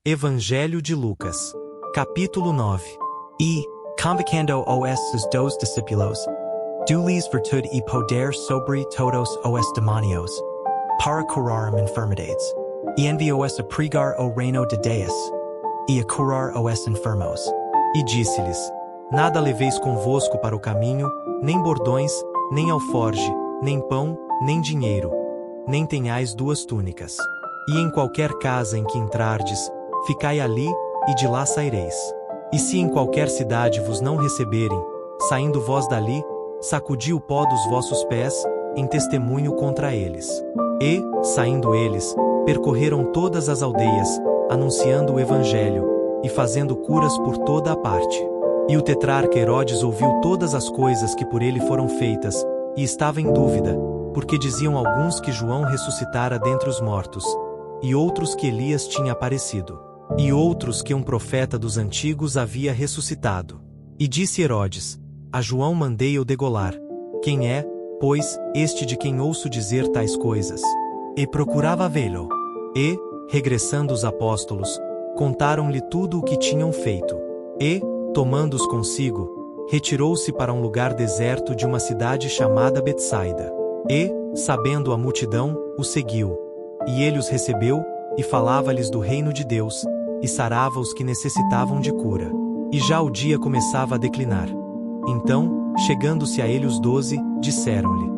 Evangelho de Lucas, capítulo 9. E, convocando os dois discípulos, deu-lhes virtude e poder sobre todos os demônios, para curar enfermidades, e enviou-os a pregar o reino de Deus, e a curar os enfermos. E disse-lhes: Nada leveis convosco para o caminho, nem bordões, nem alforge, nem pão, nem dinheiro, nem tenhais duas túnicas. E em qualquer casa em que entrardes, ficai ali, e de lá saireis. E se em qualquer cidade vos não receberem, saindo vós dali, sacudi o pó dos vossos pés, em testemunho contra eles. E, saindo eles, percorreram todas as aldeias, anunciando o Evangelho, e fazendo curas por toda a parte. E o tetrarca Herodes ouviu todas as coisas que por ele foram feitas, e estava em dúvida, porque diziam alguns que João ressuscitara dentre os mortos, e outros que Elias tinha aparecido, e outros que um profeta dos antigos havia ressuscitado. E disse Herodes: A João mandei-o degolar. Quem é, pois, este de quem ouço dizer tais coisas? E procurava vê-lo. E, regressando os apóstolos, contaram-lhe tudo o que tinham feito. E, tomando-os consigo, retirou-se para um lugar deserto de uma cidade chamada Betsaida. E, sabendo a multidão, o seguiu. E ele os recebeu, e falava-lhes do reino de Deus, e sarava os que necessitavam de cura. E já o dia começava a declinar. Então, chegando-se a ele os 12, disseram-lhe: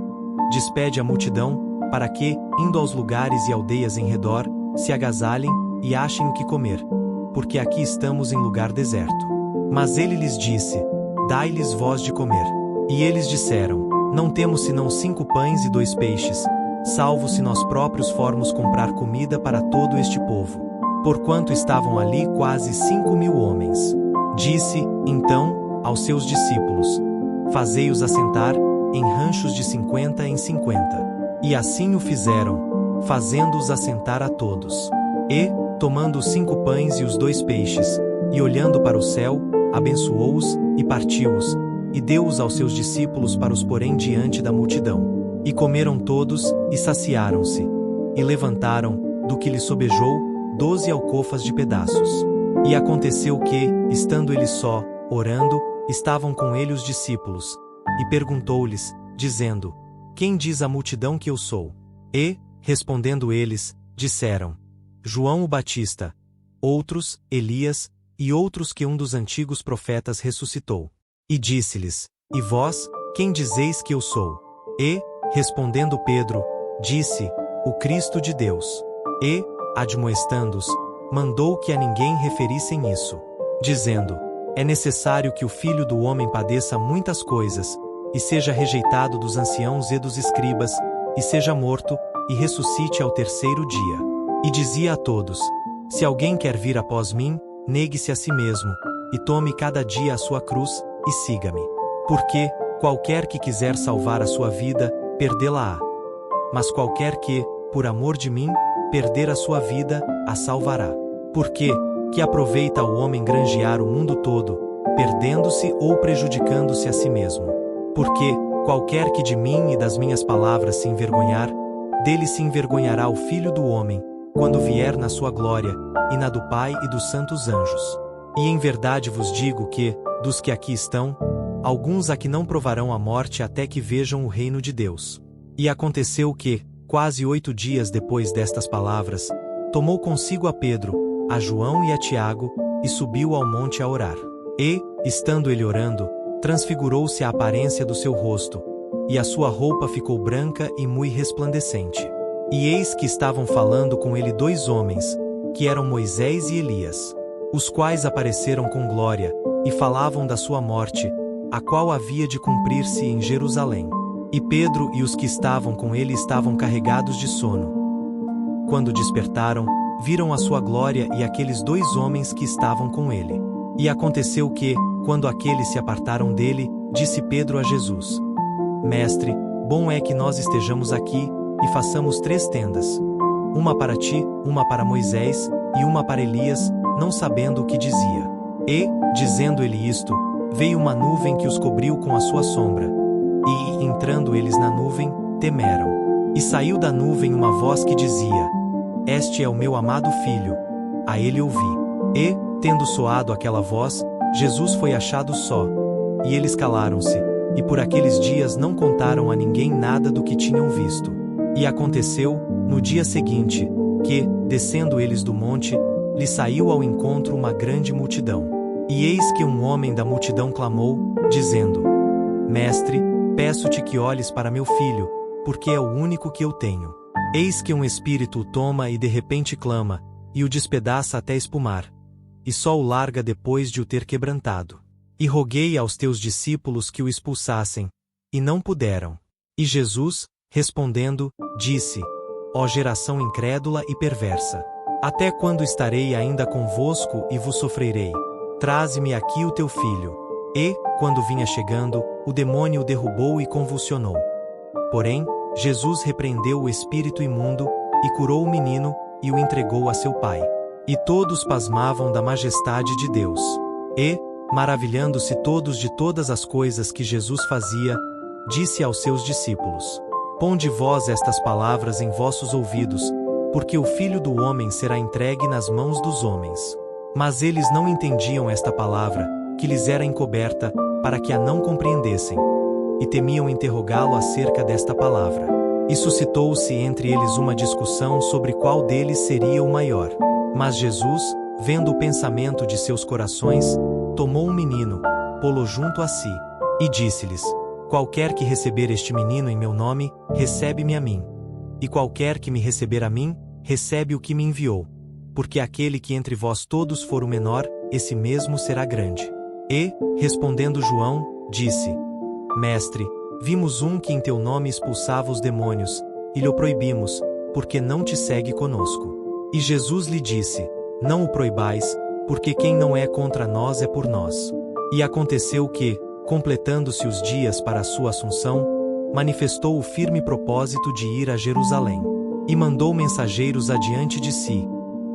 Despede a multidão, para que, indo aos lugares e aldeias em redor, se agasalhem, e achem o que comer, porque aqui estamos em lugar deserto. Mas ele lhes disse: Dai-lhes vós de comer. E eles disseram: Não temos senão 5 pães e 2 peixes, salvo se nós próprios formos comprar comida para todo este povo. Porquanto estavam ali quase 5.000 homens. Disse, então, aos seus discípulos: Fazei-os assentar, em ranchos de 50 em 50. E assim o fizeram, fazendo-os assentar a todos. E, tomando os 5 pães e os 2 peixes, e olhando para o céu, abençoou-os, e partiu-os, e deu-os aos seus discípulos para os porem diante da multidão. E comeram todos, e saciaram-se. E levantaram, do que lhes sobejou, 12 alcofas de pedaços. E aconteceu que, estando ele só, orando, estavam com ele os discípulos. E perguntou-lhes, dizendo: Quem diz a multidão que eu sou? E, respondendo eles, disseram: João o Batista. Outros, Elias, e outros que um dos antigos profetas ressuscitou. E disse-lhes: E vós, quem dizeis que eu sou? E, respondendo Pedro, disse: O Cristo de Deus. E, admoestando-os, mandou que a ninguém referissem isso, dizendo: É necessário que o Filho do Homem padeça muitas coisas, e seja rejeitado dos anciãos e dos escribas, e seja morto, e ressuscite ao terceiro dia. E dizia a todos: Se alguém quer vir após mim, negue-se a si mesmo, e tome cada dia a sua cruz, e siga-me. Porque, qualquer que quiser salvar a sua vida, perdê-la-á. Mas qualquer que, por amor de mim, perder a sua vida, a salvará. Porque, que aproveita o homem granjear o mundo todo, perdendo-se ou prejudicando-se a si mesmo? Porque, qualquer que de mim e das minhas palavras se envergonhar, dele se envergonhará o Filho do Homem, quando vier na sua glória, e na do Pai e dos santos anjos. E em verdade vos digo que, dos que aqui estão, alguns aqui não provarão a morte até que vejam o reino de Deus. E aconteceu que, quase 8 dias depois destas palavras, tomou consigo a Pedro, a João e a Tiago, e subiu ao monte a orar. E, estando ele orando, transfigurou-se a aparência do seu rosto, e a sua roupa ficou branca e muito resplandecente. E eis que estavam falando com ele 2 homens, que eram Moisés e Elias, os quais apareceram com glória, e falavam da sua morte, a qual havia de cumprir-se em Jerusalém. E Pedro e os que estavam com ele estavam carregados de sono. Quando despertaram, viram a sua glória e aqueles 2 homens que estavam com ele. E aconteceu que, quando aqueles se apartaram dele, disse Pedro a Jesus: Mestre, bom é que nós estejamos aqui, e façamos 3 tendas. Uma para ti, uma para Moisés, e uma para Elias, não sabendo o que dizia. E, dizendo ele isto, veio uma nuvem que os cobriu com a sua sombra. E, entrando eles na nuvem, temeram. E saiu da nuvem uma voz que dizia: Este é o meu amado filho, a ele ouvi. E, tendo soado aquela voz, Jesus foi achado só. E eles calaram-se, e por aqueles dias não contaram a ninguém nada do que tinham visto. E aconteceu, no dia seguinte, que, descendo eles do monte, lhe saiu ao encontro uma grande multidão. E eis que um homem da multidão clamou, dizendo: Mestre, peço-te que olhes para meu filho, porque é o único que eu tenho. Eis que um espírito o toma e de repente clama, e o despedaça até espumar, e só o larga depois de o ter quebrantado. E roguei aos teus discípulos que o expulsassem, e não puderam. E Jesus, respondendo, disse: Ó geração incrédula e perversa, até quando estarei ainda convosco e vos sofrerei? Traze-me aqui o teu filho. E, quando vinha chegando, o demônio o derrubou e convulsionou. Porém, Jesus repreendeu o espírito imundo, e curou o menino, e o entregou a seu pai. E todos pasmavam da majestade de Deus. E, maravilhando-se todos de todas as coisas que Jesus fazia, disse aos seus discípulos: Ponde vós estas palavras em vossos ouvidos, porque o Filho do Homem será entregue nas mãos dos homens. Mas eles não entendiam esta palavra, que lhes era encoberta, para que a não compreendessem. E temiam interrogá-lo acerca desta palavra. E suscitou-se entre eles uma discussão sobre qual deles seria o maior. Mas Jesus, vendo o pensamento de seus corações, tomou um menino, pô-lo junto a si, e disse-lhes: Qualquer que receber este menino em meu nome, recebe-me a mim. E qualquer que me receber a mim, recebe o que me enviou. Porque aquele que entre vós todos for o menor, esse mesmo será grande. E, respondendo João, disse: Mestre, vimos um que em teu nome expulsava os demônios, e lhe o proibimos, porque não te segue conosco. E Jesus lhe disse: Não o proibais, porque quem não é contra nós é por nós. E aconteceu que, completando-se os dias para a sua assunção, manifestou o firme propósito de ir a Jerusalém. E mandou mensageiros adiante de si.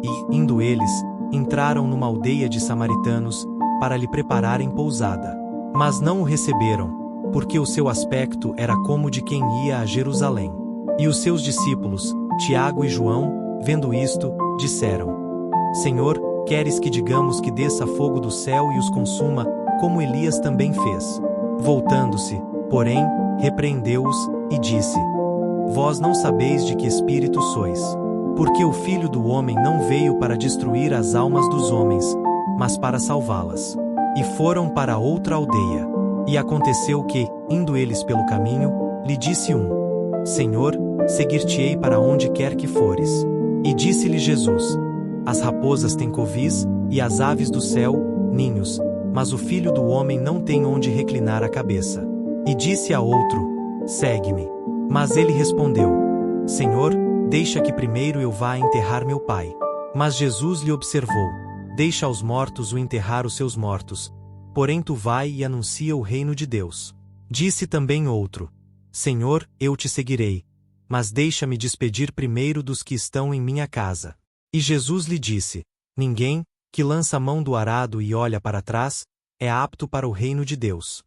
E, indo eles, entraram numa aldeia de samaritanos, para lhe prepararem pousada. Mas não o receberam, porque o seu aspecto era como de quem ia a Jerusalém. E os seus discípulos, Tiago e João, vendo isto, disseram: Senhor, queres que digamos que desça fogo do céu e os consuma, como Elias também fez? Voltando-se, porém, repreendeu-os, e disse: Vós não sabeis de que espírito sois. Porque o Filho do Homem não veio para destruir as almas dos homens, mas para salvá-las. E foram para outra aldeia. E aconteceu que, indo eles pelo caminho, lhe disse um: Senhor, seguir-te-ei para onde quer que fores. E disse-lhe Jesus: As raposas têm covis, e as aves do céu, ninhos, mas o Filho do Homem não tem onde reclinar a cabeça. E disse a outro: Segue-me. Mas ele respondeu: Senhor, deixa que primeiro eu vá enterrar meu pai. Mas Jesus lhe observou: Deixa aos mortos o enterrar os seus mortos. Porém tu vai e anuncia o reino de Deus. Disse também outro: Senhor, eu te seguirei, mas deixa-me despedir primeiro dos que estão em minha casa. E Jesus lhe disse: Ninguém, que lança a mão do arado e olha para trás, é apto para o reino de Deus.